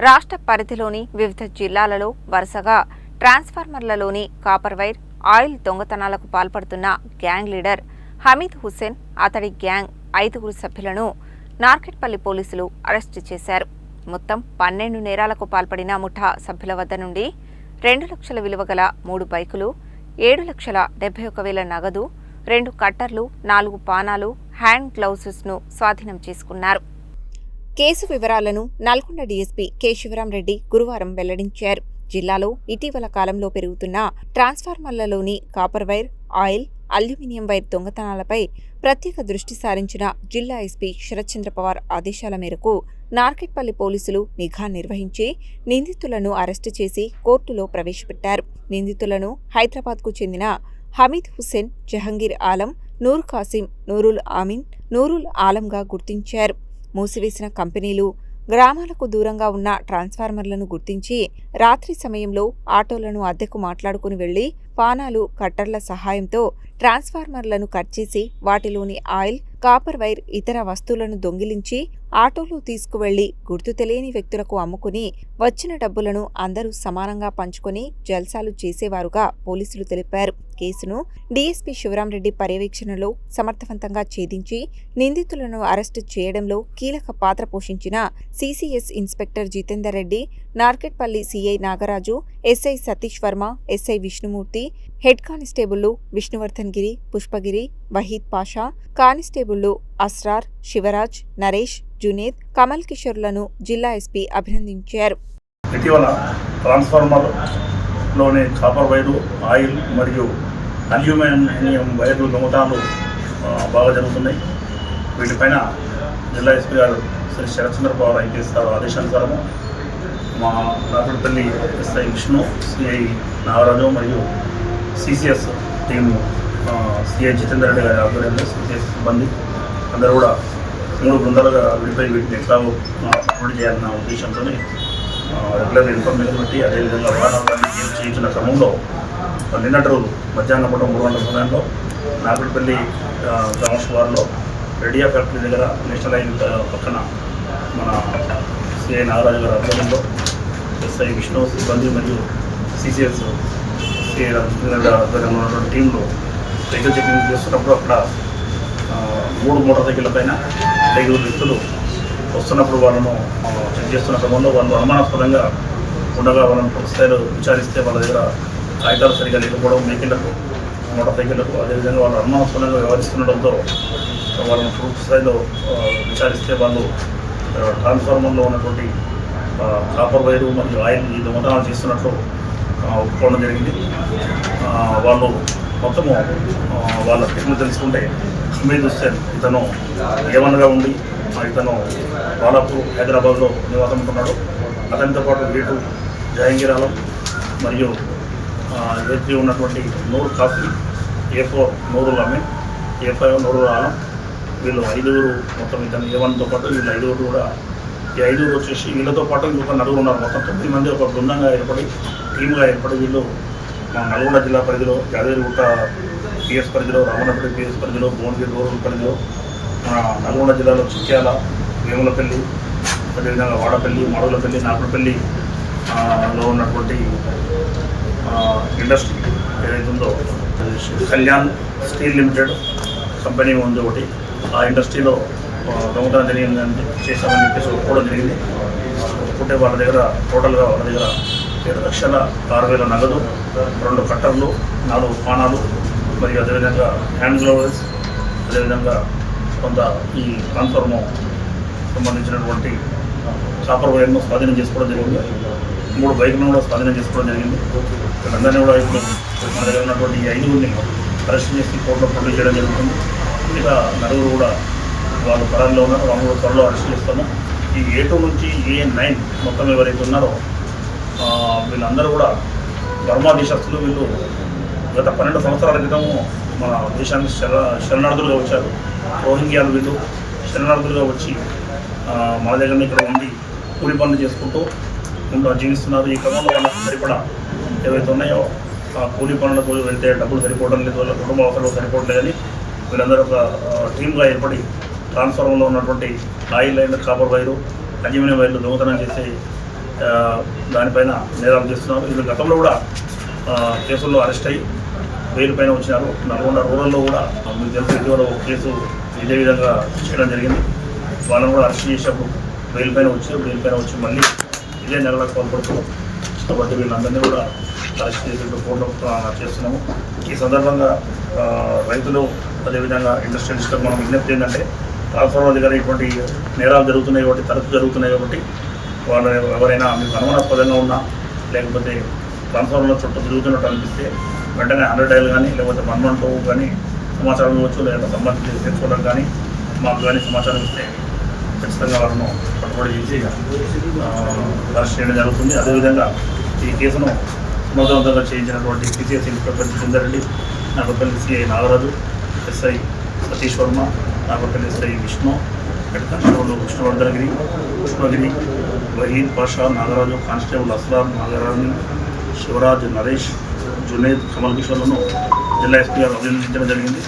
రాష్ట్ర పరిధిలోని వివిధ జిల్లాలలో వరుసగా ట్రాన్స్ఫార్మర్లలోని కాపర్ వైర్, ఆయిల్ దొంగతనాలకు పాల్పడుతున్న గ్యాంగ్ లీడర్ హమీద్ హుస్సేన్, అతడి గ్యాంగ్ 5 సభ్యులను నార్కెట్పల్లి పోలీసులు అరెస్టు చేశారు. మొత్తం 12 నేరాలకు పాల్పడిన ముఠా సభ్యుల వద్ద నుండి 2 లక్షల విలువ గల 3 బైకులు, 7,71,000 నగదు, 2 కట్టర్లు, 4 పానాలు, హ్యాండ్ గ్లౌజెస్ను స్వాధీనం చేసుకున్నారు. కేసు వివరాలను నల్గొండ డీఎస్పీ కె శివరాంరెడ్డి గురువారం వెల్లడించారు. జిల్లాలో ఇటీవల కాలంలో పెరుగుతున్న ట్రాన్స్ఫార్మర్లలోని copper wire, oil, aluminium wire దొంగతనాలపై ప్రత్యేక దృష్టి సారించిన జిల్లా ఎస్పీ శరత్చంద్ర పవార్ ఆదేశాల మేరకు నార్కెట్పల్లి పోలీసులు నిఘా నిర్వహించి నిందితులను అరెస్టు చేసి కోర్టులో ప్రవేశపెట్టారు. నిందితులను హైదరాబాద్కు చెందిన హమీద్ హుస్సేన్, జహంగీర్ ఆలం, నూర్ కాసిం, నూరుల్ ఆమీన్, నూరుల్ ఆలంగా గుర్తించారు. మూసివేసిన కంపెనీలు, గ్రామాలకు దూరంగా ఉన్న ట్రాన్స్ఫార్మర్లను గుర్తించి రాత్రి సమయంలో ఆటోలను అద్దెకు మాట్లాడుకుని వెళ్లి పానాలు, కట్టర్ల సహాయంతో ట్రాన్స్ఫార్మర్లను కట్ చేసి వాటిలోని ఆయిల్, కాపర్ వైర్, ఇతర వస్తువులను దొంగిలించి ఆటోలో తీసుకువెళ్లి గుర్తు తెలియని వ్యక్తులకు అమ్ముకుని వచ్చిన డబ్బులను అందరూ సమానంగా పంచుకొని జల్సాలు చేసేవారుగా పోలీసులు తెలిపారు. కేసును డీఎస్పీ శివరాంరెడ్డి పర్యవేక్షణలో సమర్థవంతంగా ఛేదించి నిందితులను అరెస్టు చేయడంలో కీలక పాత్ర పోషించిన CCS inspector Jitender Reddy, Narketpally CI Nagaraju, SI Satish Varma, SI Vishnumurthy, head కానిస్టేబుళ్లు విష్ణువర్ధన్ గిరి, పుష్పగిరి, వహీద్ పాషా, కానిస్టేబుళ్లు అస్రార్, శివరాజ్, నరేష్, జునేద్, కమల్ కిషోర్లను జిల్లా ఎస్పీ అభినందించారు. ఇటీవల ట్రాన్స్ఫార్మర్లోని కాపర్ వైరు, ఆయిల్ మరియు అల్యూమినియం వైర్లు దొంగతనాలు బాగా జరుగుతున్నాయి. వీటిపైన జిల్లా ఎస్పీ గారు శ్రీ శరత్చంద్ర పవార్ ఐపీఎస్ గారు ఆదేశానుసారము మా నార్కెట్పల్లి ఎస్ఐ విష్ణు, సిఐ నాగరాజు మరియు CCS team CI Jitender Reddy గారి ఆధ్వర్యంలో సిసిఎస్ సిబ్బంది అందరూ కూడా 3 బృందాలుగా విడిపోయి వీటిని ఎట్లా అప్లోడ్ చేయాలన్న ఉద్దేశంతో రెగ్యులర్ ఇన్ఫర్మేషన్ బట్టి అదేవిధంగా వాహనాలను చేయించిన క్రమంలో నిన్నటి రోజు మధ్యాహ్నం పూట 3 గంటల సమయంలో నార్కెట్పల్లి గ్రామ శివారులో రెడియా ఫ్యాక్టరీ దగ్గర నేషనల్ హైవే పక్కన మన సిఐ నాగరాజు గారి ఆధ్వర్యంలో ఎస్ఐ విష్ణు సిబ్బంది మరియు సిసిఎస్ సిఐ ఆధ్వర్యంలో ఉన్నటువంటి టీంలో వెహికల్ చెకింగ్ చేస్తున్నప్పుడు అక్కడ 3 మోటార్ సైకిళ్ళ పైన 5 వ్యక్తులు వస్తున్నప్పుడు వాళ్ళను చెక్ చేస్తున్న క్రమంలో వాళ్ళు అనుమానాస్పదంగా ఉండగా వాళ్ళని పూర్తి స్థాయిలో విచారిస్తే వాళ్ళ దగ్గర కాగితాలు సరిగా లేకపోవడం, వెహికళ్లకు, మోటార్ సైకిళ్లకు, అదేవిధంగా వాళ్ళు అనుమానాస్పదంగా వ్యవహరిస్తుండడంతో వాళ్ళని పూర్తి స్థాయిలో విచారిస్తే వాళ్ళు ట్రాన్స్ఫార్మర్లో ఉన్నటువంటి కాపర్ వైరు మరియు ఆయిల్ ఈ దొంగతనాలు చేస్తున్నట్లు ఒప్పుకోవడం జరిగింది. వాళ్ళు మొత్తము వాళ్ళ పేర్లు తెలుసుకుంటే హమీద్ హుస్సేన్ ఇతను ఏమన్గా ఉండి ఇతను బాలాపూర్ హైదరాబాద్లో నివాసం ఉంటున్నాడు. అతనితో పాటు వీటు జహంగీర్ ఆలం మరియు A3 ఉన్నటువంటి నూర్ కాసిం, A4 నూరుల్ ఆమీన్, A5 నూరుల్ ఆలం, వీళ్ళు 5 మొత్తం ఇతను A1తో పాటు వీళ్ళు 5 కూడా ఈ 5 వచ్చేసి వీళ్ళతో పాటు ఇంకొక 4 ఉన్నారు. మొత్తం 9 మంది ఒక బృందంగా ఏర్పడి టీమ్గా ఏర్పడి వీళ్ళు మన నల్గొండ జిల్లా పరిధిలో యాదగిరిగుట్ట పిఎస్ పరిధిలో, రామన్నపేట పిఎస్ పరిధిలో, భువనగిరి రూరల్ పరిధిలో, మన నల్గొండ జిల్లాలో చిక్యాల, వేములపల్లి, అదేవిధంగా వాడపల్లి, మాడుగులపల్లి, నాగులపల్లిలో ఉన్నటువంటి ఇండస్ట్రీ ఏదైతే ఉందో కళ్యాణ్ స్టీల్ లిమిటెడ్ కంపెనీ ఉంది ఒకటి. ఆ ఇండస్ట్రీలో దొంగతనం జరిగిందని చేశామని చెప్పేసి ఒప్పుకోవడం జరిగింది. ఒప్పుకుంటే వాళ్ళ దగ్గర టోటల్గా వాళ్ళ దగ్గర 7,06,000 నగదు, 2 కట్టర్లు, 4 పానాలు మరియు అదేవిధంగా హ్యాండ్ గ్లౌజెస్, అదేవిధంగా కొంత ఈ ట్రాన్స్ఫార్మర్ సంబంధించినటువంటి కాపర్ వైర్ను స్వాధీనం చేసుకోవడం జరిగింది. 3 బైకులను కూడా స్వాధీనం చేసుకోవడం జరిగింది. వీళ్ళందరినీ కూడా ఇప్పుడు మన దగ్గర ఉన్నటువంటి ఈ 5గురిని అరెస్ట్ చేసి కోర్టులో ప్రొడ్యూస్ చేయడం జరుగుతుంది. మిగతా 4 కూడా వాళ్ళు పరాల్లో ఉన్నారు. వాళ్ళు కూడా త్వరలో అరెస్ట్ చేస్తాము. ఈ A2 నుంచి A9 మొత్తం ఎవరైతే ఉన్నారో వీళ్ళందరూ కూడా బర్మా దేశస్తులు. వీళ్ళు గత 12 సంవత్సరాల క్రితం మన దేశానికి శరణార్థులుగా వచ్చారు. రోహింగ్యాలు వీళ్ళు శరణార్థులుగా వచ్చి మన దగ్గర ఇక్కడ ఉండి కూలి పనులు చేసుకుంటూ జీవిస్తున్నారు. ఈ క్రమంలో వాళ్ళకి సరిపడా ఏవైతే ఉన్నాయో ఆ కూలి పనులకు వెళ్తే డబ్బులు సరిపోవడం లేదు, వాళ్ళ కుటుంబ అవసరాలు సరిపోవట్లేదని వీళ్ళందరూ ఒక టీమ్గా ఏర్పడి ట్రాన్స్ఫార్మర్లో ఉన్నటువంటి oil line, copper wire, aluminium వైర్లు దొంగతనం చేసి దానిపైన నేరాలు చేస్తున్నారు. వీళ్ళు గతంలో కూడా కేసుల్లో అరెస్ట్ అయ్యి బెయిల్ పైన వచ్చినారు. నల్గొండ రూరల్లో కూడా మీకు తెలిసి ఇటీవల ఒక కేసు ఇదే విధంగా చేయడం జరిగింది. వాళ్ళని కూడా అరెస్ట్ చేసేటప్పుడు బెయిల్ పైన వచ్చి మళ్ళీ ఇదే నెలలకు పాల్పడుతున్నాం. కాబట్టి వీళ్ళందరినీ కూడా అరెస్ట్ చేసేట్టు కోర్టులో చేస్తున్నాము. ఈ సందర్భంగా రైతులు అదేవిధంగా ఇండస్ట్రియలిస్టులకు మనం విజ్ఞప్తి ఏంటంటే ట్రాన్స్ఫార్మర్ దగ్గర ఇటువంటి నేరాలు జరుగుతున్నాయి కాబట్టి తరచు జరుగుతున్నాయి కాబట్టి వాళ్ళు ఎవరైనా మీకు అనుమానాస్పదంగా ఉన్నా లేకపోతే ట్రాన్స్ఫార్మర్ల చుట్టూ తిరుగుతున్నట్టు అనిపిస్తే వెంటనే 100 డైల్ కానీ లేకపోతే 112 కానీ సమాచారం ఇవ్వచ్చు. లేదా సంబంధించి తెలుసుకోవడానికి కానీ మాకు కానీ సమాచారం ఇస్తే ఖచ్చితంగా వాళ్ళను పట్టుబడి చేసి అరెస్ట్ చేయడం జరుగుతుంది. అదేవిధంగా ఈ కేసును సమర్థవంతంగా చేయించినటువంటి CCS inspector Jitender, Nagapalli CI Nagaraju, SI Satish Varma, Nagapalli SI Vishnu, head constable Krishnagiri, Waheed Pasha, Nagaraju, constable Aslam, Nagaraju, Shivaraj, Naresh, Juned, Kamal కిషోర్లను జిల్లా ఎస్పీ గారు అభినందించడం జరిగింది.